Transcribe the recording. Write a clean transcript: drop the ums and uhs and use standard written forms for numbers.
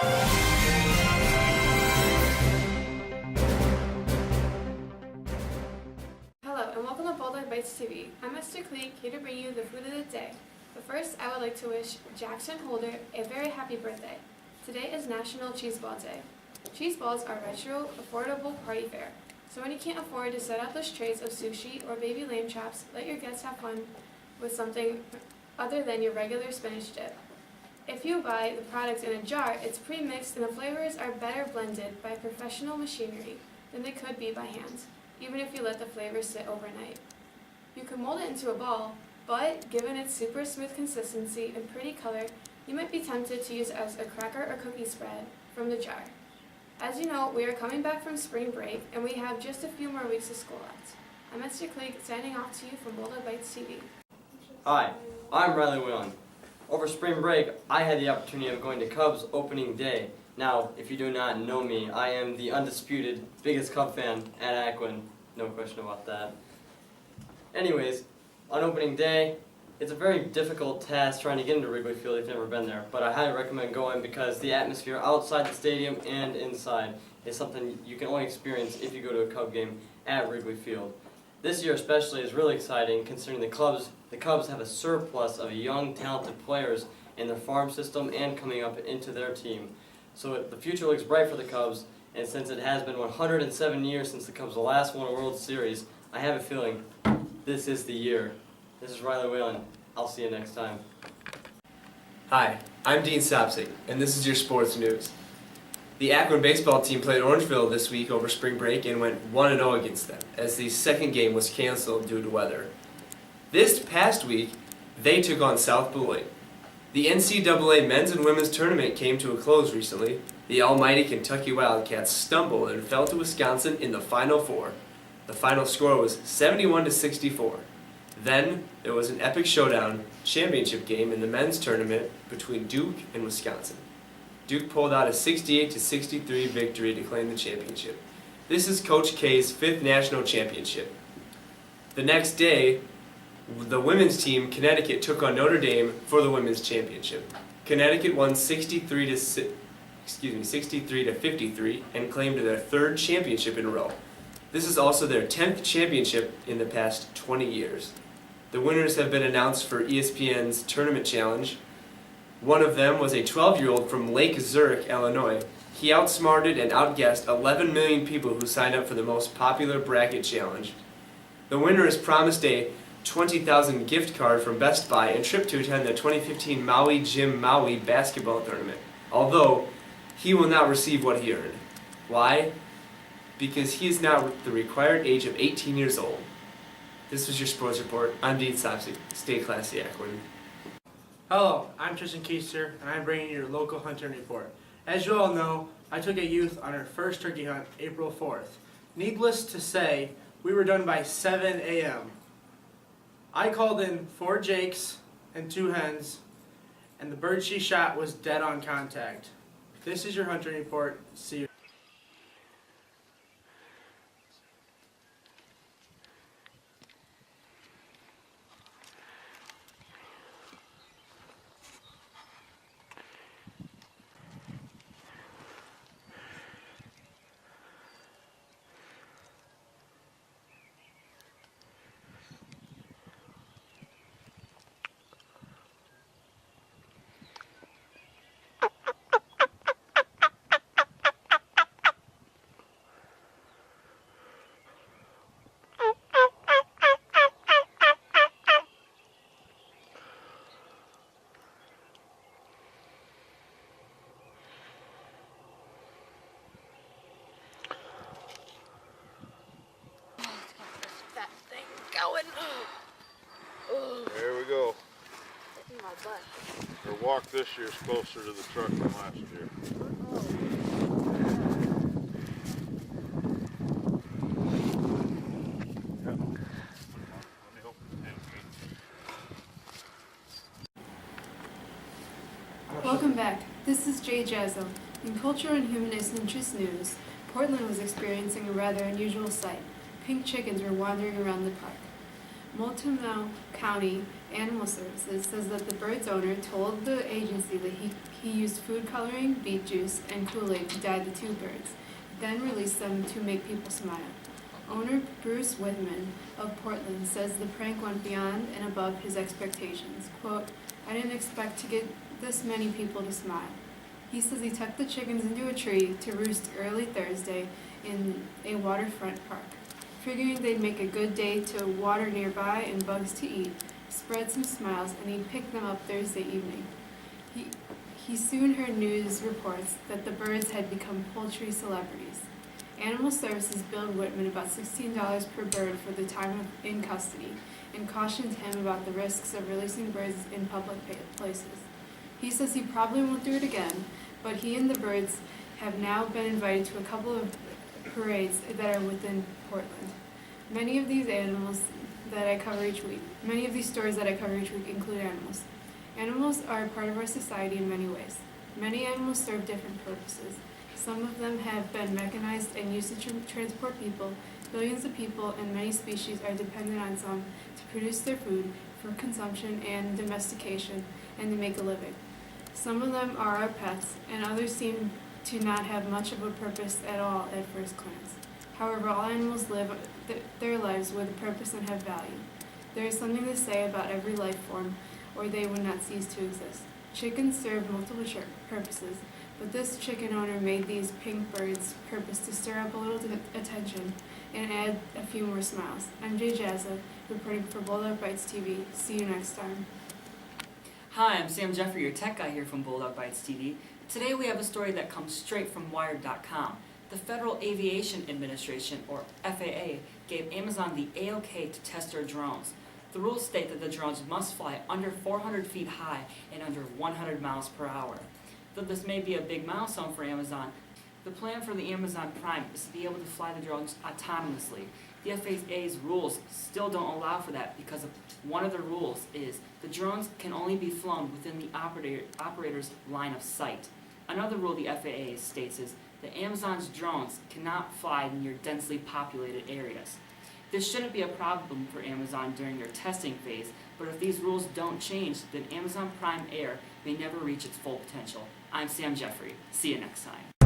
Hello and welcome to Bulldog Bytes TV. I'm Mr. Cleek, here to bring you the food of the day. But first, I would like to wish Jackson Holder a very happy birthday. Today is National Cheese Ball Day. Cheese balls are retro, affordable party fare. So when you can't afford to set out those trays of sushi or baby lamb chops, let your guests have fun with something other than your regular spinach dip. If you buy the product in a jar, it's pre-mixed and the flavors are better blended by professional machinery than they could be by hand, even if you let the flavors sit overnight. You can mold it into a ball, but given its super smooth consistency and pretty color, you might be tempted to use it as a cracker or cookie spread from the jar. As you know, we are coming back from spring break and we have just a few more weeks of school left. I'm Mr. Cleek signing off to you from Bulldog Bytes TV. Hi, I'm Riley Whelan. Over spring break, I had the opportunity of going to Cubs opening day. Now, if you do not know me, I am the undisputed biggest Cub fan at Aquin. No question about that. Anyways, on opening day, it's a very difficult task trying to get into Wrigley Field if you've never been there, but I highly recommend going because the atmosphere outside the stadium and inside is something you can only experience if you go to a Cub game at Wrigley Field. This year especially is really exciting considering the Cubs have a surplus of young, talented players in their farm system and coming up into their team. So the future looks bright for the Cubs, and since it has been 107 years since the Cubs last won a World Series, I have a feeling this is the year. This is Riley Whelan. I'll see you next time. Hi, I'm Dean Sopsik, and this is your sports news. The Aquin baseball team played Orangeville this week over spring break and went 1-0 against them, as the second game was canceled due to weather. This past week, they took on South Beloit. The NCAA men's and women's tournament came to a close recently. The almighty Kentucky Wildcats stumbled and fell to Wisconsin in the Final Four. The final score was 71-64. Then, there was an epic showdown championship game in the men's tournament between Duke and Wisconsin. Duke pulled out a 68-63 victory to claim the championship. This is Coach K's 5th national championship. The next day, the women's team, Connecticut, took on Notre Dame for the women's championship. Connecticut won 63-53 and claimed their 3rd championship in a row. This is also their 10th championship in the past 20 years. The winners have been announced for ESPN's Tournament Challenge. One of them was a 12-year-old from Lake Zurich, Illinois. He outsmarted and outguessed 11 million people who signed up for the most popular bracket challenge. The winner is promised a $20,000 gift card from Best Buy and trip to attend the 2015 Maui Jim Maui basketball tournament, although he will not receive what he earned. Why? Because he is now the required age of 18 years old. This was your sports report. I'm Dean Sopsik. Stay classy, Aquin. Hello, I'm Tristan Keister, and I'm bringing you your local hunting report. As you all know, I took a youth on our first turkey hunt April 4th. Needless to say, we were done by 7 a.m. I called in 4 jakes and 2 hens, and the bird she shot was dead on contact. This is your hunting report. See you. There we go. Her walk this year is closer to the truck than last year. Welcome back. This is JJs of Culture and Humanist Interest News. Portland was experiencing a rather unusual sight. Pink chickens were wandering around the park. Multnomah County Animal Services says that the bird's owner told the agency that he used food coloring, beet juice, and Kool-Aid to dye the two birds, then released them to make people smile. Owner Bruce Whitman of Portland says the prank went beyond and above his expectations. Quote, "I didn't expect to get this many people to smile." He says he tucked the chickens into a tree to roost early Thursday in a waterfront park, figuring they'd make a good day to water nearby and bugs to eat, spread some smiles, and he'd pick them up Thursday evening. He soon heard news reports that the birds had become poultry celebrities. Animal Services billed Whitman about $16 per bird for the time in custody and cautioned him about the risks of releasing birds in public places. He says he probably won't do it again, but he and the birds have now been invited to a couple of parades that are within Portland. Many of these stories that I cover each week include animals. Animals are a part of our society in many ways. Many animals serve different purposes. Some of them have been mechanized and used to transport people. Billions of people and many species are dependent on some to produce their food for consumption and domestication and to make a living. Some of them are our pets, and others seem to not have much of a purpose at all at first glance. However, all animals live their lives with a purpose and have value. There is something to say about every life form, or they would not cease to exist. Chickens serve multiple purposes, but this chicken owner made these pink birds' purpose to stir up a little attention and add a few more smiles. I'm JJs reporting for Bulldog Bytes TV. See you next time. Hi, I'm Sam Jeffrey, your tech guy here from Bulldog Bytes TV. Today we have a story that comes straight from Wired.com. The Federal Aviation Administration, or FAA, gave Amazon the A-OK to test their drones. The rules state that the drones must fly under 400 feet high and under 100 miles per hour. Though this may be a big milestone for Amazon, the plan for the Amazon Prime is to be able to fly the drones autonomously. The FAA's rules still don't allow for that because one of the rules is the drones can only be flown within the operator's line of sight. Another rule the FAA states is that Amazon's drones cannot fly near densely populated areas. This shouldn't be a problem for Amazon during their testing phase, but if these rules don't change, then Amazon Prime Air may never reach its full potential. I'm Sam Jeffrey. See you next time.